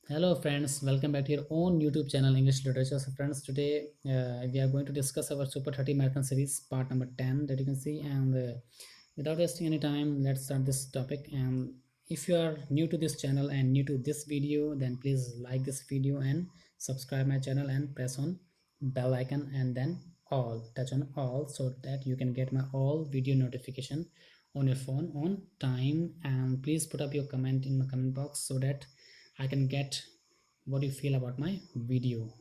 Hello friends, welcome back to your own YouTube channel English Literature. So friends, today we are going to discuss our Super 30 Marathon series part number 10 that you can see, and without wasting any time, let's start this topic. And if you are new to this channel and new to this video, then please like this video and subscribe my channel and press on bell icon and then touch on all so that you can get my all video notification on your phone on time. And please put up your comment in my comment box so that I can get what you feel about my video,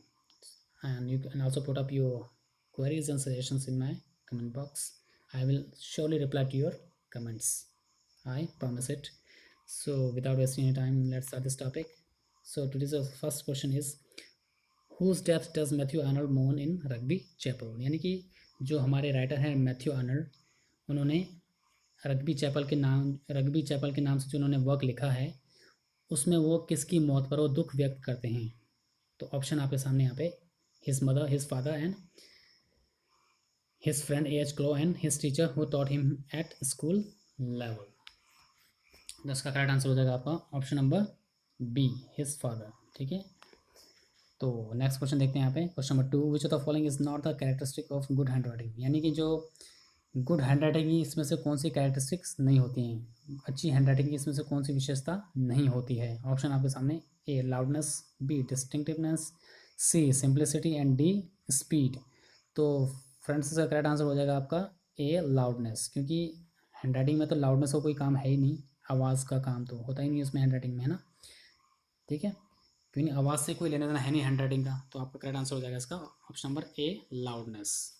and you can also put up your queries and suggestions in my comment box. I will surely reply to your comments, I promise it. So without wasting any time, let's start this topic. So today's first question is, whose death does Matthew Arnold mourn in Rugby Chapel, यानी कि जो हमारे writer हैं Matthew Arnold, उन्होंने Rugby Chapel के नाम से जो उन्होंने वर्क लिखा है उसमें वो किसकी मौत पर वो दुख व्यक्त करते हैं। तो ऑप्शन आपके सामने यहाँ पे, his mother, his father and his friend A H Clough and his teacher who taught him at school level. इसका करेक्ट आंसर हो जाएगा आपका option number B, his father. ठीक है, तो नेक्स्ट क्वेश्चन देखते हैं यहाँ पे। Question number 2, which of the following is not the characteristic of good handwriting, यानी कि जो गुड हैंड राइटिंग की इसमें से कौन सी कैरेक्टरिस्टिक्स नहीं होती हैं, अच्छी हैंड राइटिंग की इसमें से कौन सी विशेषता नहीं होती है। ऑप्शन आपके सामने, A loudness, B distinctiveness, C simplicity and D speed. तो फ्रेंड्स, इसका करेक्ट आंसर हो जाएगा आपका ए लाउडनेस, क्योंकि हैंड राइटिंग में तो लाउडनेस का कोई काम है ही नहीं, आवाज़ का काम तो होता ही नहीं उसमें हैंड राइटिंग में, है ना। ठीक है, क्योंकि आवाज़ से कोई लेना देना है नहीं हैंड राइटिंग का, तो आपका करेक्ट आंसर हो जाएगा इसका ऑप्शन नंबर ए लाउडनेस।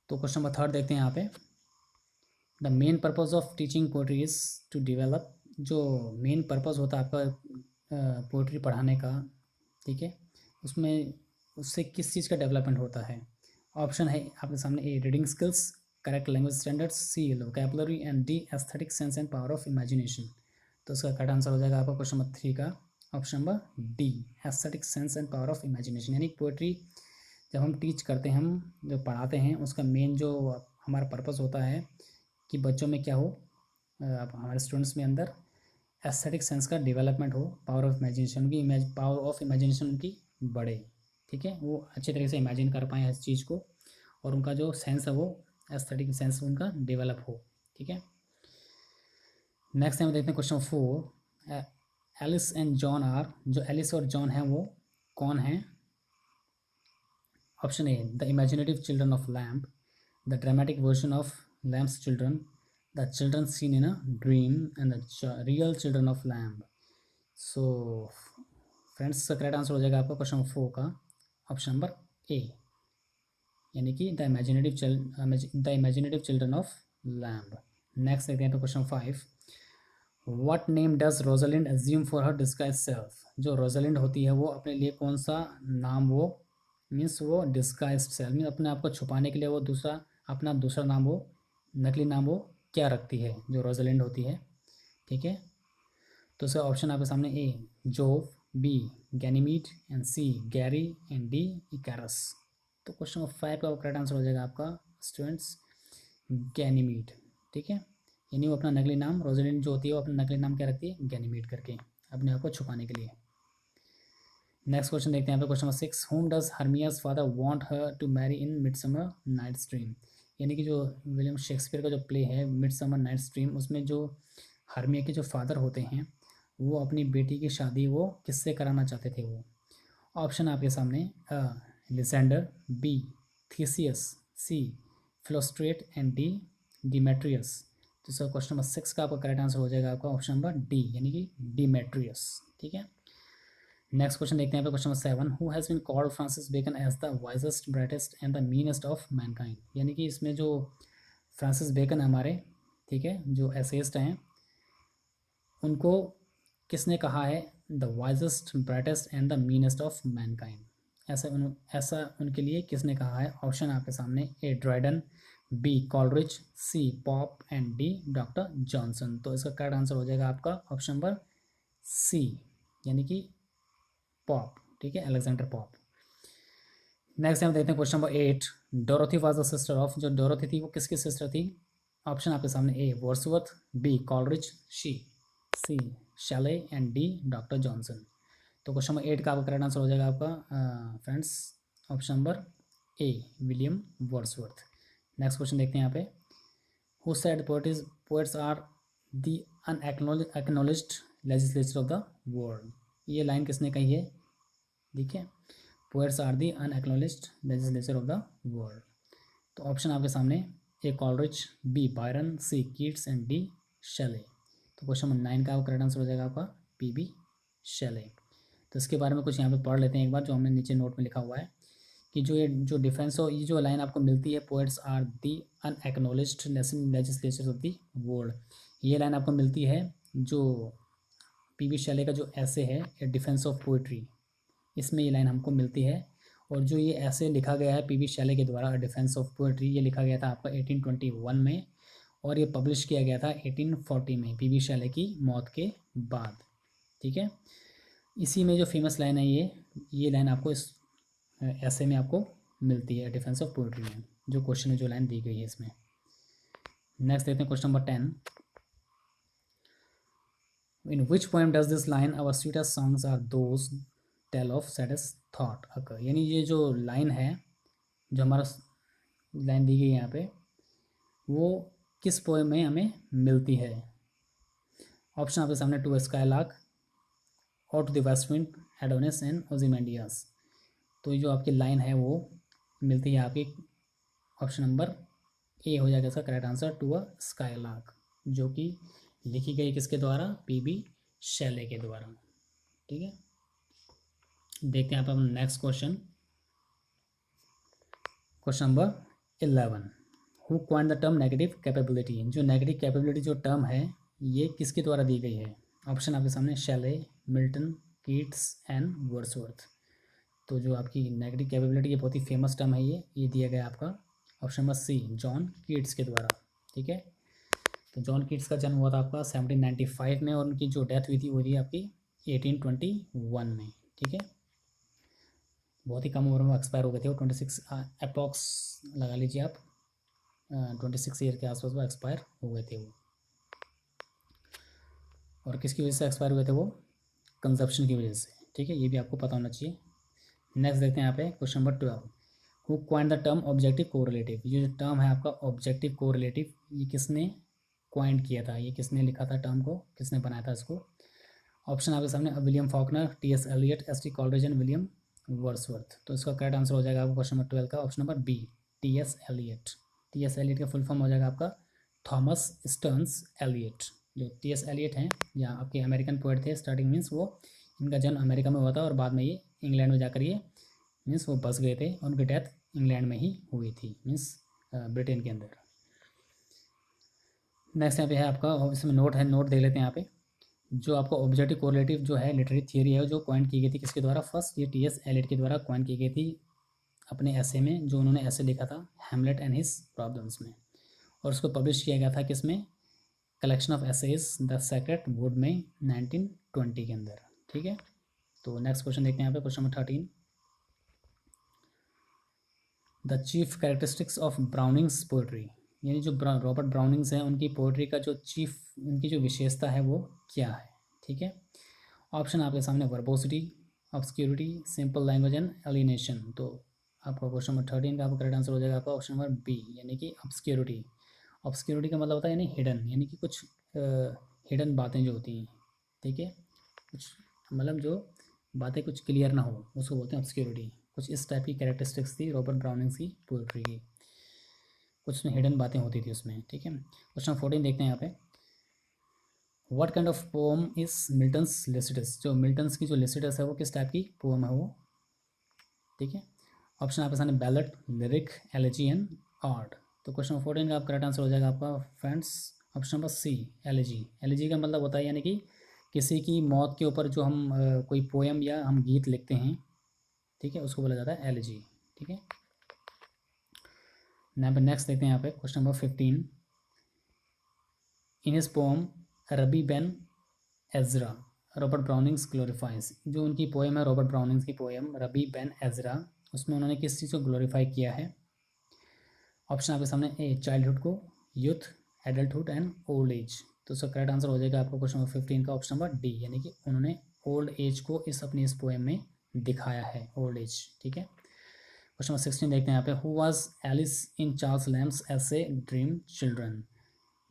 तो क्वेश्चन नंबर 3 देखते हैं यहाँ पे। The main purpose of teaching poetry is to develop, जो मेन पर्पज़ होता है आपका पोएट्री पढ़ाने का, ठीक है, उसमें उससे किस चीज़ का डेवलपमेंट होता है। ऑप्शन है आपके सामने, A reading skills, correct language standards, C vocabulary and D aesthetic sense and power of imagination. तो इसका करेक्ट आंसर हो जाएगा आपका क्वेश्चन नंबर 3 का option number D, aesthetic sense and power of imagination. यानी पोएट्री जब हम टीच करते हैं, हम जो पढ़ाते हैं, उसका मेन जो हमारा पर्पज़ होता है कि बच्चों में क्या हो, हमारे स्टूडेंट्स में अंदर एस्थेटिक सेंस का डेवलपमेंट हो, पावर ऑफ इमेजिनेशन की पावर ऑफ इमेजिनेशन उनकी बढ़े। ठीक है, वो अच्छे तरीके से इमेजिन कर पाएँ इस चीज़ को, और उनका जो सेंस है वो एस्थेटिक सेंस उनका डेवलप हो। ठीक है, नेक्स्ट टाइम देखते हैं question 4, Alice and John are, जो एलिस और जॉन हैं वो कौन हैं। Option A, the imaginative children of Lamb, the dramatic version of Lamb's children, the children seen in a dream and the real children of Lamb. So friends, correct answer हो जाएगा आपका question number 4 का option number ए, यानी कि the imaginative children of lamp. Next देखते हैं तो question 5, what name does Rosalind assume for her disguise self, जो रोजालिंड होती है वो अपने लिए कौन सा नाम वो मीन्स वो डिस्गाइज सेल्फ मीन अपने आप को छुपाने के लिए वो अपना दूसरा नाम, वो नकली नाम वो क्या रखती है जो रोजालिंड होती है। ठीक है, तो इसका ऑप्शन आपके सामने, A Jove, B Ganymede and C Gary and D Icarus. तो क्वेश्चन नंबर 5 का करेक्ट आंसर हो जाएगा आपका स्टूडेंट्स गैनीमीड। ठीक है, यानी वो अपना नकली नाम, रोजालिंड जो होती है वो अपना नकली नाम क्या रखती है, गैनीमीड करके, अपने आप को छुपाने के लिए। नेक्स्ट क्वेश्चन देखते हैं यहाँ पे question number 6, whom does Hermia's father want her to marry in Midsummer Night's Dream, यानी कि जो विलियम शेक्सपियर का जो प्ले है मिडसमर नाइट्स ड्रीम, उसमें जो हर्मिया के जो फादर होते हैं वो अपनी बेटी की शादी वो किससे कराना चाहते थे वो। ऑप्शन आपके सामने, Lysander, B Theseus, C Philostrate and D Demetrius. तो सर क्वेश्चन नंबर 6 का आपका करेक्ट आंसर हो जाएगा आपका ऑप्शन नंबर डी, यानी कि डिमेट्रियस। ठीक है, नेक्स्ट क्वेश्चन देखते हैं question number 7, who has been called Francis Bacon as the wisest, brightest and the meanest of mankind, यानी कि इसमें जो फ्रांसिस बेकन हमारे, ठीक है, जो एसेइस्ट हैं, उनको किसने कहा है the wisest, brightest and the meanest of mankind, ऐसा उनके लिए किसने कहा है। ऑप्शन आपके सामने, A Dryden, B Coleridge, C Pope and D doctor Johnson. तो इसका करेक्ट आंसर हो जाएगा आपका ऑप्शन नंबर सी, यानी कि पॉप। ठीक है, अलेक्जेंडर पॉप। नेक्स्ट हम देखते हैं question number 8, Dorothy was the sister of, जो डोरोथी थी वो किसकी सिस्टर थी। ऑप्शन आपके सामने, A Wordsworth, B Coleridge, C Shelley and D doctor Johnson. तो क्वेश्चन नंबर 8 का आपका करेक्ट आंसर हो जाएगा आपका friends option number A William Wordsworth. Next question देखते हैं यहाँ पे, who said poets are the unacknowledged legislature of the world. ये लाइन किसने कही है, देखिए, poets are the unacknowledged legislature of the world. तो ऑप्शन आपके सामने, A Coleridge, B Byron, C Keats and D Shelley. तो क्वेश्चन नंबर 9 का करेक्ट आंसर हो जाएगा आपका पी बी शैले। तो इसके बारे में कुछ यहाँ पे पढ़ लेते हैं एक बार, जो हमने नीचे नोट में लिखा हुआ है कि जो डिफरेंस हो, ये जो लाइन आपको मिलती है, poets are the unacknowledged legislature of the world, ये लाइन आपको मिलती है जो पी बी शैले का जो ऐसे है ए डिफेंस ऑफ पोइट्री, इसमें ये लाइन हमको मिलती है। और जो ये ऐसे लिखा गया है पी बी शैले के द्वारा डिफेंस ऑफ पोइट्री, ये लिखा गया था आपका 1821 में और ये पब्लिश किया गया था 1840 में पी बी शैले की मौत के बाद। ठीक है, इसी में जो फेमस लाइन है ये लाइन आपको इस ऐसे में आपको मिलती है डिफेंस ऑफ पोइट्री में, जो क्वेश्चन में जो लाइन दी गई है इसमें। नेक्स्ट देखते हैं question number 10, in which poem does this line our sweetest songs are those tell of saddest thought occur. यानी ये जो लाइन है, जो हमारा लाइन दी गई है यहाँ पे, वो किस पोएम में हमें मिलती है। ऑप्शन आपके सामने, टू स्काईलार्क, और to the west wind, Adonis and Ozymandias. तो जो आपकी लाइन है वो मिलती है आपकी ऑप्शन नंबर ए हो जाएगा इसका correct answer, to a skylark, जो कि लिखी गई किसके द्वारा, पी बी शैले के द्वारा। ठीक है, देखते हैं आप next question, question number 11, who coined the term negative capability. जो नेगेटिव कैपेबिलिटी जो टर्म है, ये किसके द्वारा दी गई है। ऑप्शन आपके सामने, Shelley, Milton, Keats and Wordsworth. तो जो आपकी नेगेटिव कैपेबिलिटी, ये बहुत ही फेमस टर्म है, ये दिया गया आपका option number C, John Keats के द्वारा। ठीक है, तो जॉन कीट्स का जन्म हुआ था आपका 1795 में और उनकी जो डेथ हुई थी वो थी आपकी 1821 में। ठीक है, बहुत ही कम उम्र में एक्सपायर हो गए थे वो, 26 अप्रॉक्स लगा लीजिए आप, 26 ईयर के आसपास वो एक्सपायर हो गए थे वो। और किसकी वजह से एक्सपायर हुए थे वो, कंजप्शन की वजह से। ठीक है, ये भी आपको पता होना चाहिए। नेक्स्ट देखते हैं यहाँ पे question number 12, who coined the term objective correlative. ये जो टर्म है आपका ऑब्जेक्टिव कोरिलेटिव, ये किसने क्वाइंड किया था, ये किसने लिखा था टर्म को, किसने बनाया था इसको। ऑप्शन आपके सामने, William Faulkner, T S Elliott, S T Coleridge and William Wordsworth. तो इसका करेक्ट आंसर हो जाएगा आपका क्वेश्चन नंबर 12 का option number B, T S Eliot. T S Eliot का फुल फॉर्म हो जाएगा आपका थॉमस स्टर्न्स एलियट। जो टी एस एलियट हैं, या आपके अमेरिकन पोएट थे स्टार्टिंग, मीन्स वो इनका जन्म अमेरिका में हुआ था और बाद में ये इंग्लैंड में जाकर ये मीन्स वो बस गए थे, उनकी डेथ इंग्लैंड में ही हुई थी, मीन्स ब्रिटेन के अंदर। नेक्स्ट यहाँ पे है आपका, इसमें नोट है, नोट देख लेते हैं यहाँ पे। जो आपको ऑब्जेक्टिव कोरिलेटिव जो है लिटरेरी थियरी है, जो कॉइन की गई थी किसके द्वारा, फर्स्ट ये टी एस एलियट के द्वारा कॉइन की गई थी अपने ऐसे में, जो उन्होंने ऐसे लिखा था हैमलेट एंड हिज प्रॉब्लम्स में, और उसको पब्लिश किया गया था किसमें, collection of essays the Sacred Wood में 1920 के अंदर। ठीक है, तो नेक्स्ट क्वेश्चन देखते हैं यहाँ पे question number 13, the chief characteristics of Browning's poetry. यानी जो रॉबर्ट ब्राउनिंग्स हैं उनकी पोइट्री का जो चीफ, उनकी जो विशेषता है वो क्या है। ठीक है, ऑप्शन आपके सामने, वर्बोसिटी, ऑब्सक्यूरिटी, सिंपल लैंग्वेज एंड एलिनेशन। तो आपका क्वेश्चन नंबर 13 का आपका करेक्ट आंसर हो जाएगा आपका ऑप्शन नंबर बी, यानी कि ऑब्सक्यूरिटी। ऑब्सक्यूरिटी का मतलब होता है यानी हिडन, यानी कि कुछ हिडन बातें जो होती हैं। ठीक है, कुछ मतलब जो बातें कुछ क्लियर ना हो उसको बोलते हैं ऑब्सक्यूरिटी। कुछ इस टाइप की कैरेक्टरिस्टिक्स थी रॉबर्ट ब्राउनिंग्स की पोइट्री की, कुछ हिडन बातें होती थी उसमें। ठीक है, क्वेश्चन 14 देखते हैं यहाँ पे, what kind of poem is Milton's Lycidas. जो मिल्टन्स की जो लिसिडस है वो किस टाइप की पोम है वो। ठीक है, ऑप्शन आपके सामने, ballad, lyric, elegy and art. तो क्वेश्चन 14 का आप करेक्ट आंसर हो जाएगा आपका friends option number C, elegy. Elegy का मतलब होता है यानी कि किसी की मौत के ऊपर जो हम कोई पोएम या हम गीत लिखते हैं, ठीक है, उसको बोला जाता है एलेजी। ठीक है, नेक्स्ट देखते हैं यहाँ पे question number 15, in his poem Rabbi Ben Ezra Robert Browning's glorifies. जो उनकी पोएम है रॉबर्ट ब्राउनिंग्स की पोएम रबी बेन एजरा, उसमें उन्होंने किस चीज़ को ग्लोरीफाई किया है। ऑप्शन आपके सामने, ए चाइल्डहुड को, youth, adulthood and old age. तो उसका करेक्ट आंसर हो जाएगा आपका क्वेश्चन नंबर 15 का ऑप्शन नंबर डी, यानी कि उन्होंने ओल्ड एज को इस पोएम में दिखाया है, ओल्ड एज। ठीक है, क्वेश्चन नंबर 16 देखते हैं यहाँ पे, who was Alice in Charles Lamb's essay Dream Children.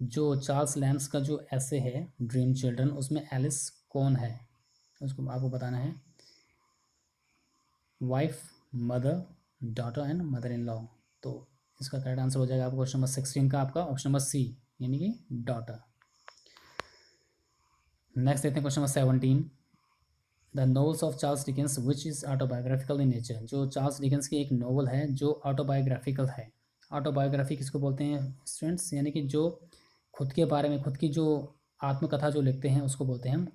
जो चार्ल्स लैम्स का जो ऐसे है ड्रीम चिल्ड्रन, उसमें एलिस कौन है, उसको आपको बताना है। Wife, mother, daughter and mother in law. तो इसका करेक्ट आंसर हो जाएगा आपका क्वेश्चन नंबर 16 का आपका ऑप्शन नंबर सी, यानी कि डॉटर। नेक्स्ट देखते हैं question number 17, the novels of Charles Dickens which is autobiographical in nature. जो चार्ल्स डिकेंस की एक नॉवल है जो ऑटोबायोग्राफिकल है। ऑटोबायोग्राफी किसको बोलते हैं स्टूडेंट्स, यानी कि जो खुद के बारे में, खुद की जो आत्मकथा जो लिखते हैं उसको बोलते हैं हम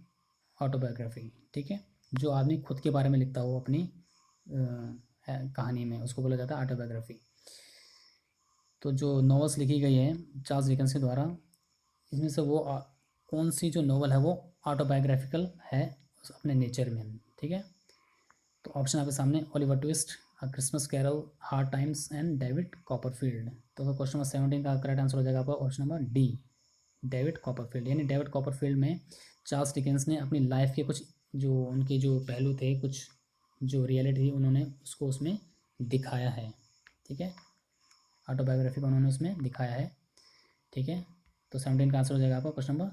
ऑटोबायोग्राफी। ठीक है, जो आदमी खुद के बारे में लिखता हो अपनी कहानी में, उसको बोला जाता है ऑटोबायोग्राफी। तो जो नॉवेल्स लिखी गई है चार्ल्स डिकेंस के द्वारा, इसमें से वो कौन सी जो नॉवल है वो ऑटोबायोग्राफिकल है अपने नेचर में। ठीक है, तो ऑप्शन आपके सामने, Oliver Twist, a Christmas Carol, Hard Times and David Copperfield. तो क्वेश्चन नंबर 17 का करेक्ट आंसर हो जाएगा आपका option number D, David Copperfield. यानी डेविड कॉपरफील्ड में चार्ल्स डिकेंस ने अपनी लाइफ के कुछ जो उनके जो पहलू थे, कुछ जो रियलिटी थी, उन्होंने उसको उसमें दिखाया है। ठीक है, ऑटोबायोग्राफी को उन्होंने उसमें दिखाया है। ठीक है, तो 17 का आंसर हो जाएगा आपका क्वेश्चन नंबर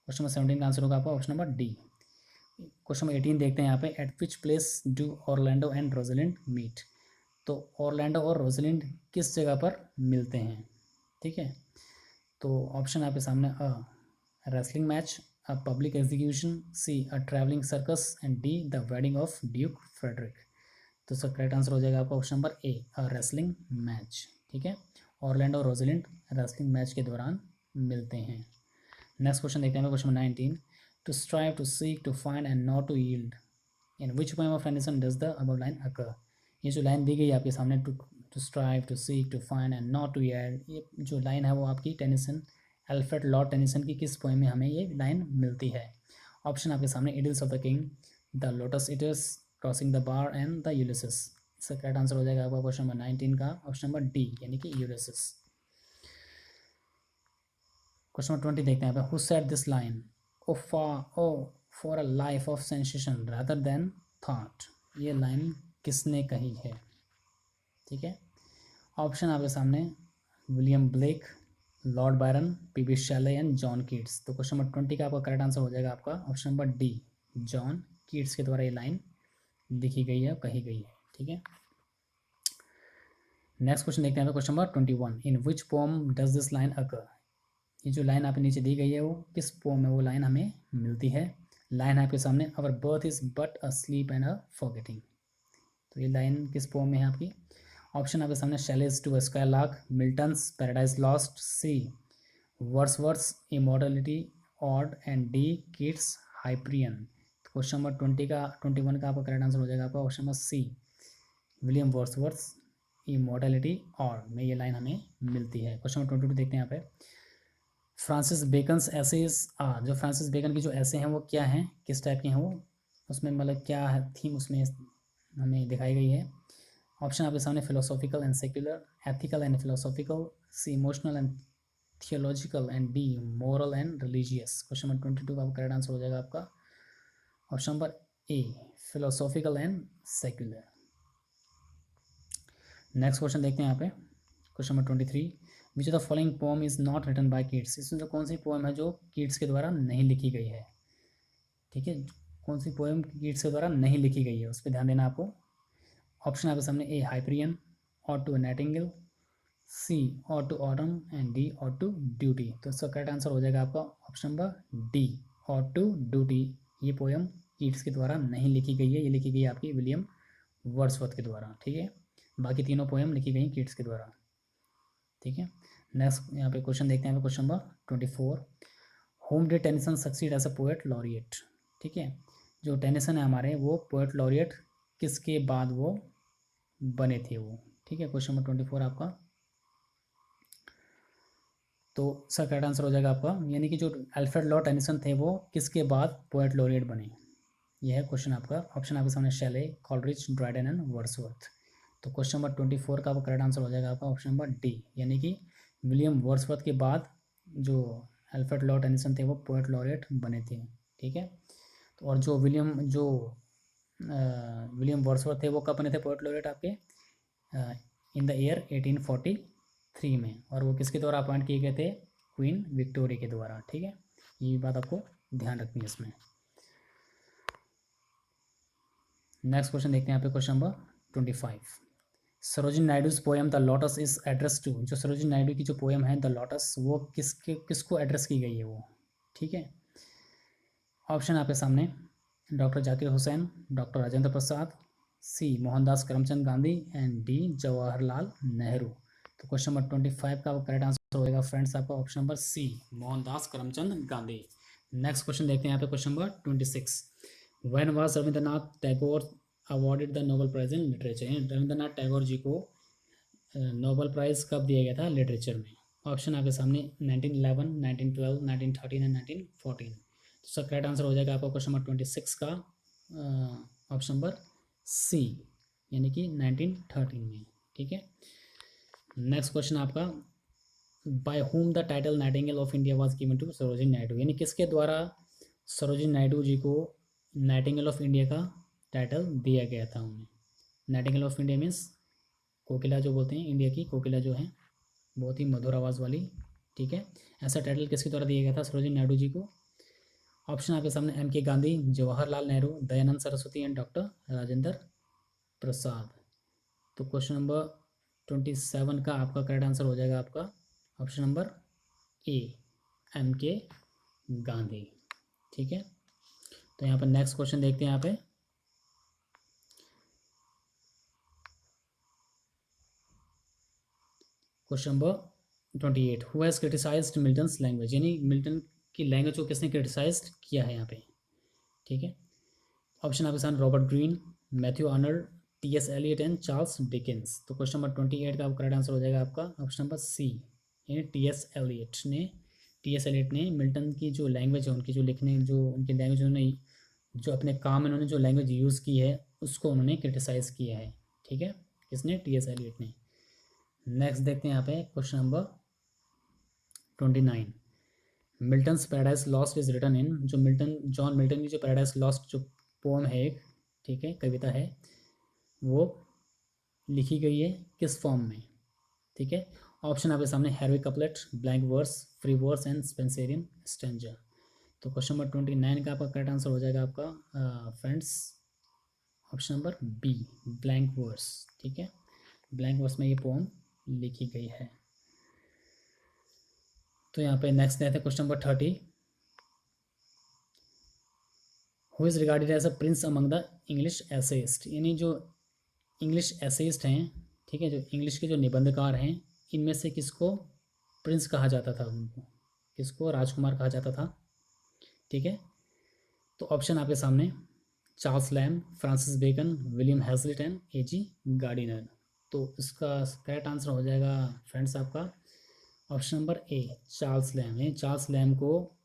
17 का आंसर होगा आपका option number D. Question number 18 देखते हैं यहाँ पे, at which place do Orlando and Rosalind meet. तो ऑरलैंडो और रोजलिंड किस जगह पर मिलते हैं। ठीक है, तो ऑप्शन आपके सामने, a wrestling match, a public execution, C a travelling circus and D the wedding of duke Frederick. तो इसका करेक्ट आंसर हो जाएगा आपका option number A, a wrestling match. ठीक है, ऑरलैंडो और रोजलिंड रेसलिंग मैच के दौरान मिलते हैं। नेक्स्ट क्वेश्चन देखते हैं question number 19, to strive, to seek, to find and not to yield, in which poem of Tennyson does the above line occur. ये जो लाइन दी गई है आपके सामने, to strive, to seek, to find and not to yield, ये जो line है वो आपकी टेनिसन, अल्फ्रेड लॉर्ड टेनिसन की किस पोएम में हमें ये लाइन मिलती है। ऑप्शन आपके सामने, Idylls of the king, the lotus eaters, crossing the bar and the Ulysses. इसका करेक्ट आंसर हो जाएगा आपका क्वेश्चन नंबर 19 का ऑप्शन नंबर डी, यानी कि यूलिसिस। क्वेश्चन नंबर 20 देखते हैं यहाँ पे, who said this line, O for a life of sensation rather than thought. ये लाइन किसने कही है। ठीक है, ऑप्शन आपके सामने, William Blake, Lord Byron, P B Shelley and John Keats. तो क्वेश्चन नंबर 20 का आपका करेक्ट आंसर हो जाएगा आपका option number D, John Keats के द्वारा ये लाइन लिखी गई है, कही गई है। ठीक है, नेक्स्ट क्वेश्चन देखते हैं question number 21, in which poem does this line occur. ये जो लाइन आपके नीचे दी गई है वो किस पोम में वो लाइन हमें मिलती है। लाइन है आपके सामने, अवर birth is but a slip and a forgetting. तो ये लाइन किस पोम में है आपकी। ऑप्शन आपके सामने, Shelley's to skylark, Milton's paradise lost, C Wordsworth's immortality ode and D Keats Hyperion. Question number 21 का आपका करेक्ट आंसर हो जाएगा आपका option number C, William Wordsworth's immortality ode में ये लाइन हमें मिलती है। क्वेश्चन नंबर 22 देखते हैं यहाँ पे, फ्रांसिस बेकन्स एसेज आर। जो फ्रांसिस बेकन की जो ऐसे हैं वो क्या हैं, किस टाइप के हैं वो, उसमें मतलब क्या है थीम उसमें हमें दिखाई गई है। ऑप्शन आपके सामने, philosophical and secular, ethical and philosophical, C emotional and theological and D moral and religious. Question number 22 का करेक्ट आंसर हो जाएगा आपका option number A, philosophical and secular. Next question देखते हैं यहाँ पे question number 23, which of the following poem is not written by Keats. इसमें जो कौन सी पोएम है जो कीट्स के द्वारा नहीं लिखी गई है। ठीक है, कौन सी पोएम कीट्स के द्वारा नहीं लिखी गई है उस पर ध्यान देना आपको। ऑप्शन आपके सामने, ए हाइपरियन, और टू नाइटिंगेल, सी और टू ऑटम एंड डी और टू ड्यूटी। तो इसका करेक्ट आंसर हो जाएगा आपका ऑप्शन नंबर डी, और टू ड्यूटी। ये पोएम कीट्स के द्वारा नहीं लिखी गई है, ये लिखी गई है आपकी विलियम वर्ड्सवर्थ के द्वारा। ठीक है, बाकी तीनों पोएम लिखी गई कीट्स के द्वारा। ठीक है, नेक्स्ट यहाँ पे क्वेश्चन देखते हैं question number 24, whom did Tennyson succeed as a poet laureate. ठीक है, जो टेनिसन है हमारे वो पोएट लॉरिएट किसके बाद वो बने थे वो। ठीक है, क्वेश्चन नंबर 24 आपका, तो इसका करेक्ट आंसर हो जाएगा आपका, यानी कि जो अल्फ्रेड लॉर्ड टेनिसन थे वो किसके बाद पोएट लॉरिएट बने। यह है क्वेश्चन आपका। ऑप्शन आपके सामने, Shelley, Coleridge, Dryden and Wordsworth. तो क्वेश्चन नंबर 24 का आपका करेक्ट आंसर हो जाएगा आपका ऑप्शन नंबर डी, यानी कि विलियम वर्ड्सवर्थ के बाद जो अल्फ्रेड लॉर्ड टेनिसन थे वो पोएट लॉरेट बने थे, ठीक है। तो और जो विलियम वर्ड्सवर्थ थे वो कब बने थे पोएट लॉरेट आपके, इन द ईयर 1843 में, और वो किसके द्वारा अपॉइंट किए गए थे, क्वीन विक्टोरिया के द्वारा, ठीक है। ये बात आपको ध्यान रखनी है इसमें। नेक्स्ट क्वेश्चन देखते हैं यहाँ पे, question number 25। Sarojini Naidu's poem the lotus is address to, जो सरोजिनी नायडू की जो पोएम है द लोटस, वो किसको एड्रेस की गई है वो, ठीक है। ऑप्शन आपके सामने, doctor Zakir Hussain, doctor Rajendra Prasad, C Mohandas Karamchand Gandhi and D Jawaharlal Nehru. तो क्वेश्चन नंबर 25 का करेक्ट आंसर हो जाएगा फ्रेंड्स आपका option number C, Mohandas Karamchand Gandhi. Next question देखते हैं यहाँ पे, question number 26। When was Rabindranath Tagore awarded the Nobel prize in literature, Rabindranath Tagore ji को नोबेल प्राइज़ कब दिया गया था लिटरेचर में। ऑप्शन आपके सामने 1911, 1912, 1913 एंड 1914। तो इसका करेक्ट आंसर हो जाएगा आपका क्वेश्चन नंबर 26 का ऑप्शन नंबर सी, यानी कि 1913 में, ठीक है। नेक्स्ट क्वेश्चन आपका, by whom the title Nightingale of India was given to Sarojini Naidu, यानी किसके द्वारा सरोजिनी नायडू जी को नाइटिंगेल ऑफ इंडिया का टाइटल दिया गया था उन्हें। नाइटिंगेल ऑफ इंडिया मीन्स कोकिला जो बोलते हैं, इंडिया की कोकिला जो है, बहुत ही मधुर आवाज़ वाली, ठीक है। ऐसा टाइटल किसके द्वारा दिया गया था सरोजिनी नायडू जी को। ऑप्शन आपके सामने एम के गांधी, जवाहरलाल नेहरू, दयानंद सरस्वती एंड डॉक्टर राजेंद्र प्रसाद। तो क्वेश्चन नंबर 27 का आपका करेक्ट आंसर हो जाएगा आपका ऑप्शन नंबर ए, एम के गांधी, ठीक है। तो यहाँ पर नेक्स्ट क्वेश्चन देखते हैं यहाँ पे, question number 28। Who has criticised Milton's language, यानी मिल्टन की लैंग्वेज को किसने क्रिटिसाइज किया है यहाँ पे, ठीक है। ऑप्शन आपके सामने Robert Greene, Matthew Arnold, T S Elliott and Charles Dickens. तो क्वेश्चन नंबर 28 का करेक्ट आंसर हो जाएगा आपका ऑप्शन नंबर सी, यानी टी एस एलियट ने मिल्टन की जो लैंग्वेज है, उनकी जो लिखने, जो उनकी लैंग्वेज, उन्होंने जो अपने काम में उन्होंने जो लैंग्वेज यूज़ की है उसको उन्होंने क्रिटिसाइज़ किया है, ठीक है, किसने, टी एस एलियट ने। नेक्स्ट देखते हैं यहाँ पे question number 29। Milton's paradise Lost is written in, जो जॉन मिल्टन की जो पैराडाइज लॉस्ट जो पोम है एक, ठीक है, कविता है, वो लिखी गई है किस फॉर्म में, ठीक है। ऑप्शन आपके सामने heroic couplet, blank verse, free verse and Spenserian stanza. तो क्वेश्चन नंबर 29 का आपका करेक्ट आंसर हो जाएगा आपका friends option number B, blank verse, ठीक है। ब्लैंक वर्स में ये पोम लिखी गई है। तो यहाँ पे नेक्स्ट देखते हैं question number 30। Who is regarded as a prince among the English essayist, यानी जो इंग्लिश एसेइस्ट हैं, ठीक है, जो इंग्लिश के जो निबंधकार हैं, इनमें से किसको प्रिंस कहा जाता था, उनको किसको राजकुमार कहा जाता था, ठीक है। तो ऑप्शन आपके सामने, Charles Lamb, Francis Bacon, William Hazlitt and A G Gardiner. तो इसका करेक्ट आंसर हो जाएगा फ्रेंड्स आपका option number A, Charles Lamb. यानी चार्ल्स लैम्ब को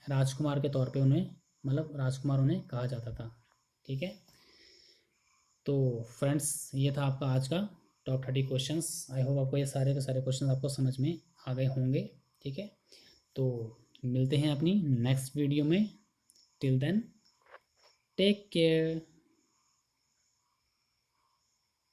राजकुमार के तौर पे उन्हें, मतलब राजकुमार उन्हें कहा जाता था, ठीक है। तो फ्रेंड्स ये था आपका आज का टॉप 30 क्वेश्चंस। आई होप आपको ये सारे के सारे क्वेश्चंस आपको समझ में आ गए होंगे, ठीक है। तो मिलते हैं अपनी नेक्स्ट वीडियो में, टिल देन टेक केयर।